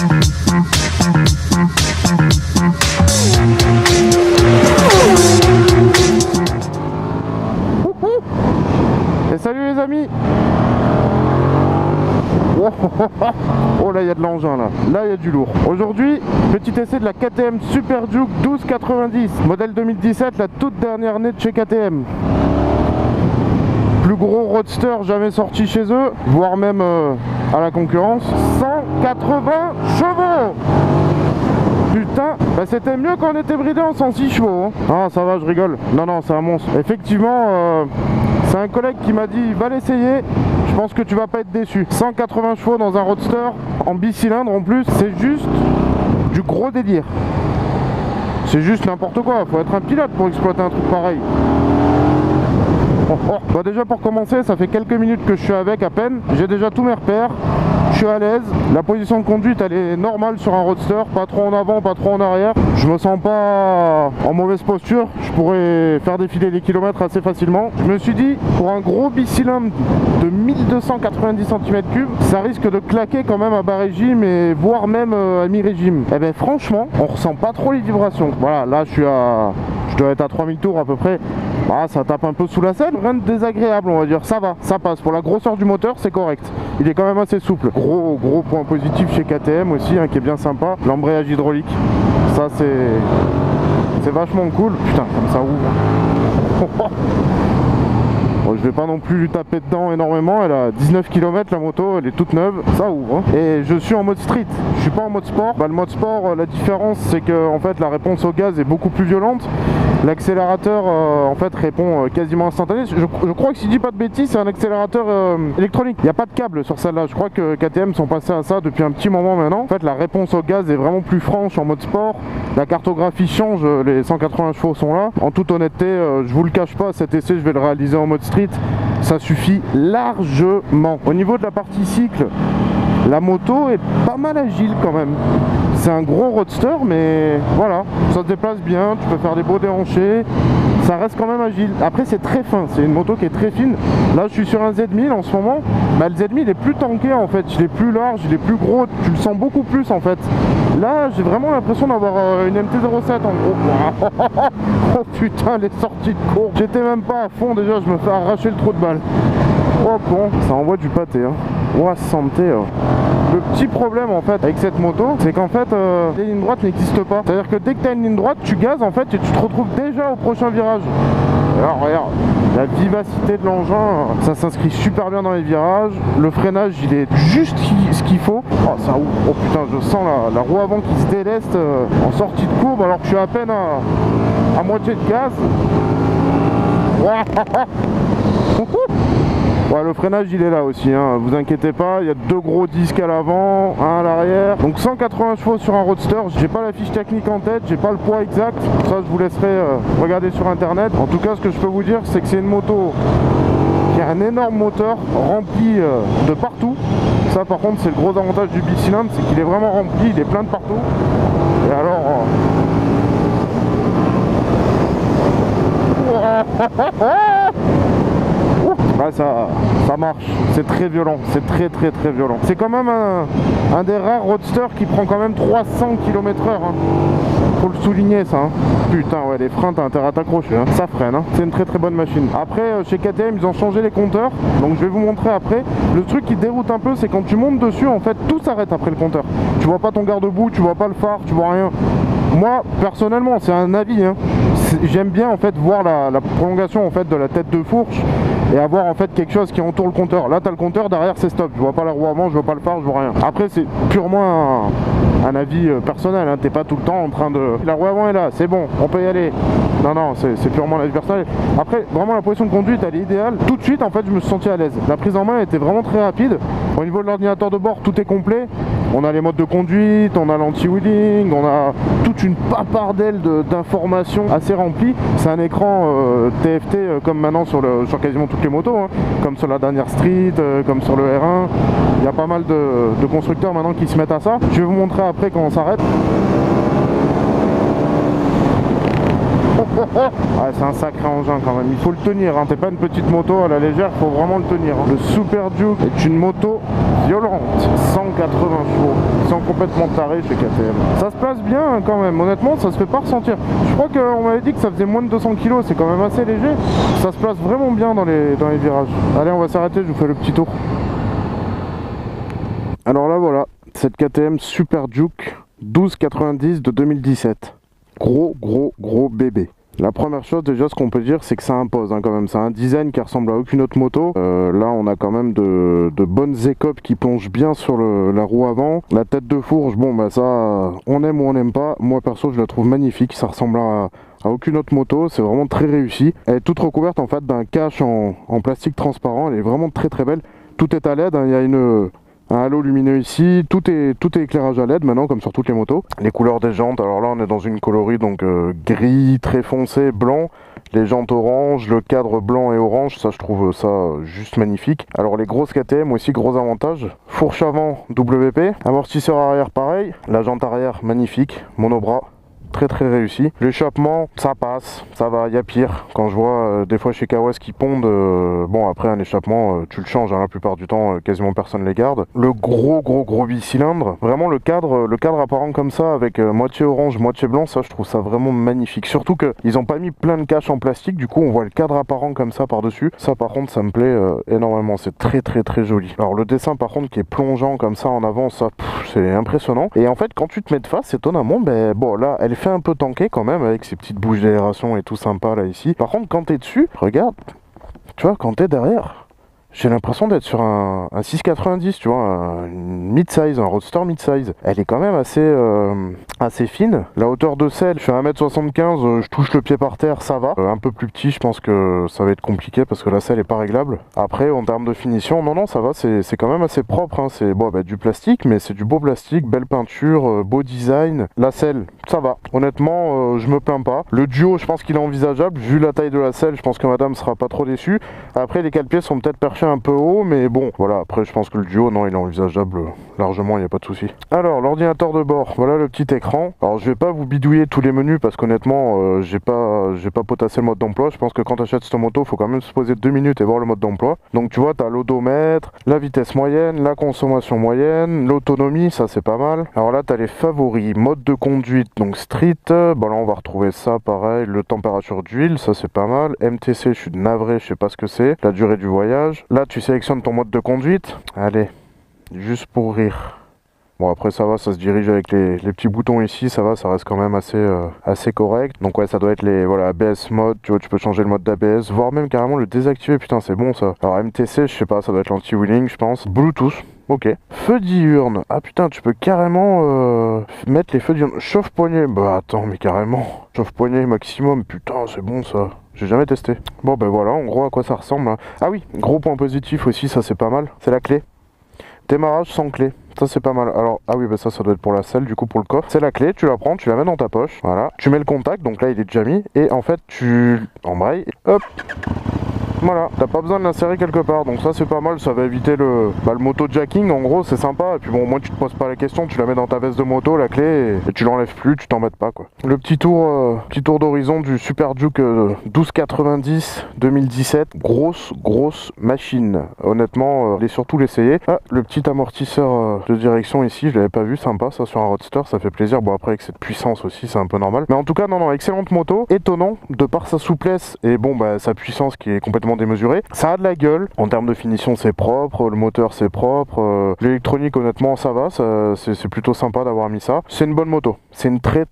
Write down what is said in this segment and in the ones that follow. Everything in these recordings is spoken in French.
Et salut les amis. Oh là il y a de l'engin là, il y a du lourd. Aujourd'hui, petit essai de la KTM Super Duke 1290, modèle 2017, la toute dernière née de chez KTM. Plus gros roadster jamais sorti chez eux, voire même à la concurrence. 180 chevaux. Putain, bah c'était mieux quand on était bridé en 106 chevaux. Hein. Ah ça va, je rigole. Non, non, c'est un monstre. Effectivement, c'est un collègue qui m'a dit, va l'essayer. Je pense que tu vas pas être déçu. 180 chevaux dans un roadster, en bicylindre en plus, c'est juste du gros délire. C'est juste n'importe quoi, faut être un pilote pour exploiter un truc pareil. Bah déjà pour commencer, ça fait quelques minutes que je suis avec à peine. J'ai déjà tous mes repères. Je suis à l'aise, la position de conduite elle est normale sur un roadster, pas trop en avant, pas trop en arrière. Je me sens pas en mauvaise posture, je pourrais faire défiler les kilomètres assez facilement. Je me suis dit, pour un gros bicylindre de 1290 cm3, ça risque de claquer quand même à bas régime et voire même à mi-régime. Et ben franchement, on ressent pas trop les vibrations. Voilà, là je dois être à 3000 tours à peu près. Ah, ça tape un peu sous la selle, rien de désagréable on va dire, ça va, ça passe. Pour la grosseur du moteur c'est correct, il est quand même assez souple. Gros point positif chez KTM aussi, hein, qui est bien sympa, l'embrayage hydraulique, ça c'est vachement cool. Putain comme ça ouvre. Bon, je vais pas non plus lui taper dedans énormément, elle a 19 km la moto, elle est toute neuve, ça ouvre. Hein. Et je suis en mode street, je suis pas en mode sport. Bah, le mode sport, la différence c'est que en fait la réponse au gaz est beaucoup plus violente. L'accélérateur en fait répond quasiment instantané. Je crois que si je dis pas de bêtises, c'est un accélérateur électronique. Il n'y a pas de câble sur celle-là. Je crois que KTM sont passés à ça depuis un petit moment maintenant. En fait, la réponse au gaz est vraiment plus franche en mode sport. La cartographie change, les 180 chevaux sont là. En toute honnêteté, je vous le cache pas, cet essai, je vais le réaliser en mode street. Ça suffit largement. Au niveau de la partie cycle, la moto est pas mal agile quand même. C'est un gros roadster, mais voilà, ça se déplace bien, tu peux faire des beaux déhanchés, ça reste quand même agile. Après c'est très fin, c'est une moto qui est très fine. Là je suis sur un Z1000 en ce moment, bah, le Z1000 est plus tanké en fait, il est plus large, il est plus gros, tu le sens beaucoup plus en fait. Là j'ai vraiment l'impression d'avoir une MT-07 en gros. Oh putain les sorties de courbe, j'étais même pas à fond déjà, je me fais arracher le trou de balle. Oh con, ça envoie du pâté hein. Ouah, santé. Le petit problème en fait avec cette moto, c'est qu'en fait les lignes droites n'existent pas. C'est à dire que dès que tu as une ligne droite, tu gazes en fait et tu te retrouves déjà au prochain virage. Alors regarde, la vivacité de l'engin, ça s'inscrit super bien dans les virages. Le freinage il est juste ce qu'il faut. Oh ça ouvre, oh putain je sens la roue avant qui se déleste en sortie de courbe alors que je suis à peine à moitié de gaz. Ouais, le freinage il est là aussi, hein. Vous inquiétez pas, il y a deux gros disques à l'avant, un à l'arrière. Donc 180 chevaux sur un roadster, j'ai pas la fiche technique en tête, j'ai pas le poids exact. Ça je vous laisserai regarder sur internet. En tout cas ce que je peux vous dire c'est que c'est une moto qui a un énorme moteur rempli de partout. Ça par contre c'est le gros avantage du bicylindre, c'est qu'il est vraiment rempli, il est plein de partout. Et alors... Ouais, ça marche, c'est très violent, c'est très violent. C'est quand même un des rares roadsters qui prend quand même 300 km/h. Hein. Faut le souligner ça. Hein. Putain ouais, les freins t'as intérêt à t'accrocher, hein. Ça freine, hein. C'est une très bonne machine. Après chez KTM ils ont changé les compteurs, donc je vais vous montrer après. Le truc qui déroute un peu c'est quand tu montes dessus en fait tout s'arrête après le compteur. Tu vois pas ton garde-boue, tu vois pas le phare, tu vois rien. Moi personnellement c'est un avis, hein. J'aime bien en fait voir la prolongation en fait de la tête de fourche et avoir en fait quelque chose qui entoure le compteur. Là t'as le compteur, derrière c'est stop, je vois pas la roue avant, je vois pas le phare, je vois rien. Après c'est purement un avis personnel, hein. T'es pas tout le temps en train de... La roue avant est là, c'est bon, on peut y aller. Non, c'est purement l'avis personnel. Après vraiment la position de conduite elle est idéale. Tout de suite en fait je me suis senti à l'aise. La prise en main était vraiment très rapide. Au niveau de l'ordinateur de bord tout est complet. On a les modes de conduite, on a l'anti-wheeling, on a toute une papardelle d'informations assez remplie. C'est un écran TFT comme maintenant sur quasiment toutes les motos, hein. Comme sur la dernière Street, comme sur le R1. Il y a pas mal de constructeurs maintenant qui se mettent à ça. Je vais vous montrer après quand on s'arrête. Ah, c'est un sacré engin quand même, il faut le tenir, hein. T'es pas une petite moto à la légère, il faut vraiment le tenir, hein. Le Super Duke est une moto violente, 180 chevaux, ils sont complètement tarés chez KTM. Ça se place bien hein, quand même, honnêtement ça se fait pas ressentir. Je crois qu'on m'avait dit que ça faisait moins de 200 kg, c'est quand même assez léger. Ça se place vraiment bien dans les virages. Allez, on va s'arrêter, je vous fais le petit tour. Alors là voilà, cette KTM Super Duke 1290 de 2017. Gros bébé. La première chose déjà, ce qu'on peut dire, c'est que ça impose hein, quand même. C'est un design qui ressemble à aucune autre moto. Là on a quand même de bonnes écopes qui plongent bien sur la roue avant. La tête de fourche, bon bah ça on aime ou on n'aime pas. Moi perso je la trouve magnifique, ça ressemble à aucune autre moto, c'est vraiment très réussi. Elle est toute recouverte en fait d'un cache en plastique transparent, elle est vraiment très belle. Tout est à LED, hein. Il y a un halo lumineux ici, tout est éclairage à LED maintenant comme sur toutes les motos. Les couleurs des jantes, alors là on est dans une coloris donc gris très foncé, blanc. Les jantes orange, le cadre blanc et orange, ça je trouve ça juste magnifique. Alors les grosses KTM aussi, gros avantage. Fourche avant WP, amortisseur arrière pareil, la jante arrière magnifique, monobras. Très réussi. L'échappement, ça passe, ça va, il y a pire. Quand je vois des fois chez Kawas qui pondent, bon après un échappement, tu le changes, hein, la plupart du temps, quasiment personne les garde. Le gros bicylindre, vraiment le cadre apparent comme ça, avec moitié orange, moitié blanc, ça je trouve ça vraiment magnifique. Surtout qu'ils n'ont pas mis plein de caches en plastique, du coup on voit le cadre apparent comme ça par-dessus. Ça par contre ça me plaît énormément, c'est très joli. Alors le dessin par contre qui est plongeant comme ça en avant, ça c'est impressionnant. Et en fait quand tu te mets de face, étonnamment, ben bon là elle fait un peu tanké quand même avec ses petites bouches d'aération et tout sympa là ici. Par contre quand t'es dessus, regarde, tu vois quand t'es derrière, j'ai l'impression d'être sur un 690, tu vois, un mid-size, un roadster mid-size. Elle est quand même assez fine. La hauteur de selle, je fais 1m75, je touche le pied par terre, ça va. Un peu plus petit, je pense que ça va être compliqué parce que la selle est pas réglable. Après, en termes de finition, non, ça va, c'est quand même assez propre. Hein. C'est bon, bah, du plastique, mais c'est du beau plastique, belle peinture, beau design. La selle, ça va. Honnêtement, je me plains pas. Le duo, je pense qu'il est envisageable. Vu la taille de la selle, je pense que madame sera pas trop déçue. Après, les 4 pieds sont peut-être perchés un peu haut, mais bon, voilà, après je pense que le duo, non, il est envisageable largement, il n'y a pas de souci. Alors, l'ordinateur de bord, voilà le petit écran. Alors, je vais pas vous bidouiller tous les menus parce qu'honnêtement, j'ai pas potassé le mode d'emploi. Je pense que quand tu achètes cette moto, il faut quand même se poser 2 minutes et voir le mode d'emploi. Donc, tu vois, tu as l'odomètre, la vitesse moyenne, la consommation moyenne, l'autonomie, ça c'est pas mal. Alors là, tu as les favoris, mode de conduite, donc street. Bon, là, on va retrouver ça, pareil, le température d'huile, ça c'est pas mal. MTC, je suis navré, je sais pas ce que c'est. La durée du voyage. Là, tu sélectionnes ton mode de conduite. Allez, juste pour rire. Bon, après ça va, ça se dirige avec les petits boutons ici, ça va, ça reste quand même assez correct. Donc ouais, ça doit être les ABS mode, tu vois, tu peux changer le mode d'ABS, voire même carrément le désactiver, putain c'est bon ça. Alors MTC, je sais pas, ça doit être l'anti-wheeling je pense. Bluetooth, ok. Feu diurne, ah putain, tu peux carrément mettre les feux diurnes. Chauffe-poignet, bah attends, mais carrément. Chauffe-poignet maximum, putain c'est bon ça. J'ai jamais testé. Bon ben voilà, en gros à quoi ça ressemble. Hein. Ah oui, gros point positif aussi, ça c'est pas mal, c'est la clé. Démarrage sans clé, ça c'est pas mal. Alors, ah oui, bah ça doit être pour la selle, du coup pour le coffre. C'est la clé, tu la prends, tu la mets dans ta poche, voilà. Tu mets le contact, donc là il est déjà mis, et en fait tu embrayes, hop. Voilà, t'as pas besoin de l'insérer quelque part, donc ça c'est pas mal, ça va éviter le moto-jacking, en gros c'est sympa, et puis bon, au moins tu te poses pas la question, tu la mets dans ta veste de moto, la clé, et tu l'enlèves plus, tu t'embêtes pas quoi. Le petit tour d'horizon du Super Duke 1290 2017, grosse machine, honnêtement, allez surtout l'essayer. Ah, le petit amortisseur de direction ici, je l'avais pas vu, sympa ça sur un roadster, ça fait plaisir, bon après avec cette puissance aussi, c'est un peu normal. Mais en tout cas, non, excellente moto, étonnant, de par sa souplesse, et bon, bah sa puissance qui est complètement démesuré. Ça a de la gueule, en termes de finition c'est propre, le moteur c'est propre, l'électronique honnêtement ça va, c'est plutôt sympa d'avoir mis ça. C'est une bonne moto, c'est une très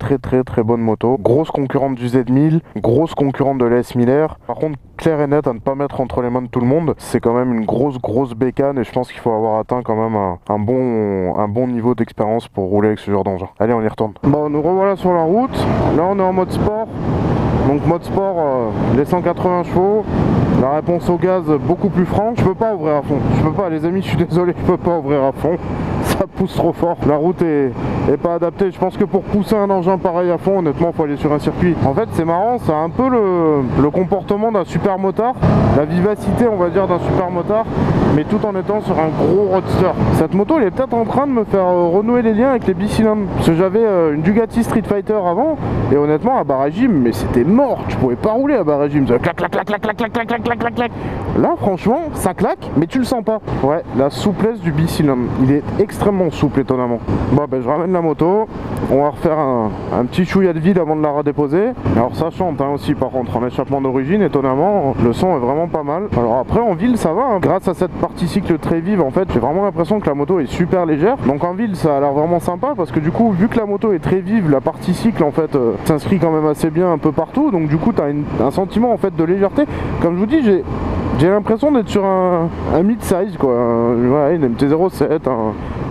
bonne moto. Grosse concurrente du Z1000, grosse concurrente de la S Miller. Par contre clair et net à ne pas mettre entre les mains de tout le monde, c'est quand même une grosse bécane et je pense qu'il faut avoir atteint quand même un bon niveau d'expérience pour rouler avec ce genre d'engin. Allez on y retourne. Bon nous revoilà sur la route, là on est en mode sport. Donc mode sport, les 180 chevaux, la réponse au gaz beaucoup plus franche. Je peux pas ouvrir à fond, je peux pas les amis, je suis désolé, je peux pas ouvrir à fond. Ça pousse trop fort, la route est pas adaptée. Je pense que pour pousser un engin pareil à fond, honnêtement faut aller sur un circuit. En fait c'est marrant, c'est un peu le comportement d'un super motard, la vivacité on va dire d'un super motard. mais tout en étant sur un gros roadster. Cette moto elle est peut-être en train de me faire renouer les liens avec les bicylindres, parce que j'avais une Ducati Street Fighter avant, et honnêtement à bas régime, mais c'était mort, tu pouvais pas rouler à bas régime, ça clac clac clac clac clac clac clac clac clac clac clac. Là franchement ça claque, mais tu le sens pas. Ouais, la souplesse du bicylindre, il est extrêmement souple étonnamment. Bon ben je ramène la moto, on va refaire un petit chouïa de vide avant de la redéposer. Alors ça chante hein, aussi par contre, en échappement d'origine étonnamment, le son est vraiment pas mal. Alors après en ville ça va, hein. Grâce à cette partie cycle très vive en fait, j'ai vraiment l'impression que la moto est super légère. Donc en ville ça a l'air vraiment sympa parce que du coup vu que la moto est très vive, la partie cycle en fait s'inscrit quand même assez bien un peu partout. Donc du coup tu as un sentiment en fait de légèreté. Comme je vous dis, j'ai l'impression d'être sur un mid-size quoi, voilà, une MT-07,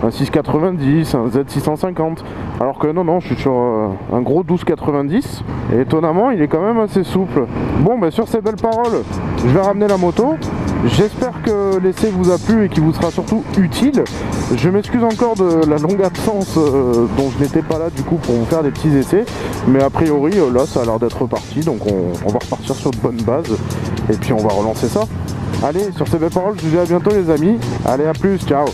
un 690, un Z650, alors que non, je suis sur un gros 1290, et étonnamment il est quand même assez souple. Bon ben sur ces belles paroles, je vais ramener la moto. J'espère que l'essai vous a plu et qu'il vous sera surtout utile. Je m'excuse encore de la longue absence dont je n'étais pas là du coup pour vous faire des petits essais, mais a priori là ça a l'air d'être reparti, donc on va repartir sur de bonnes bases et puis on va relancer ça. Allez, sur ces belles paroles, je vous dis à bientôt les amis. Allez, à plus, ciao.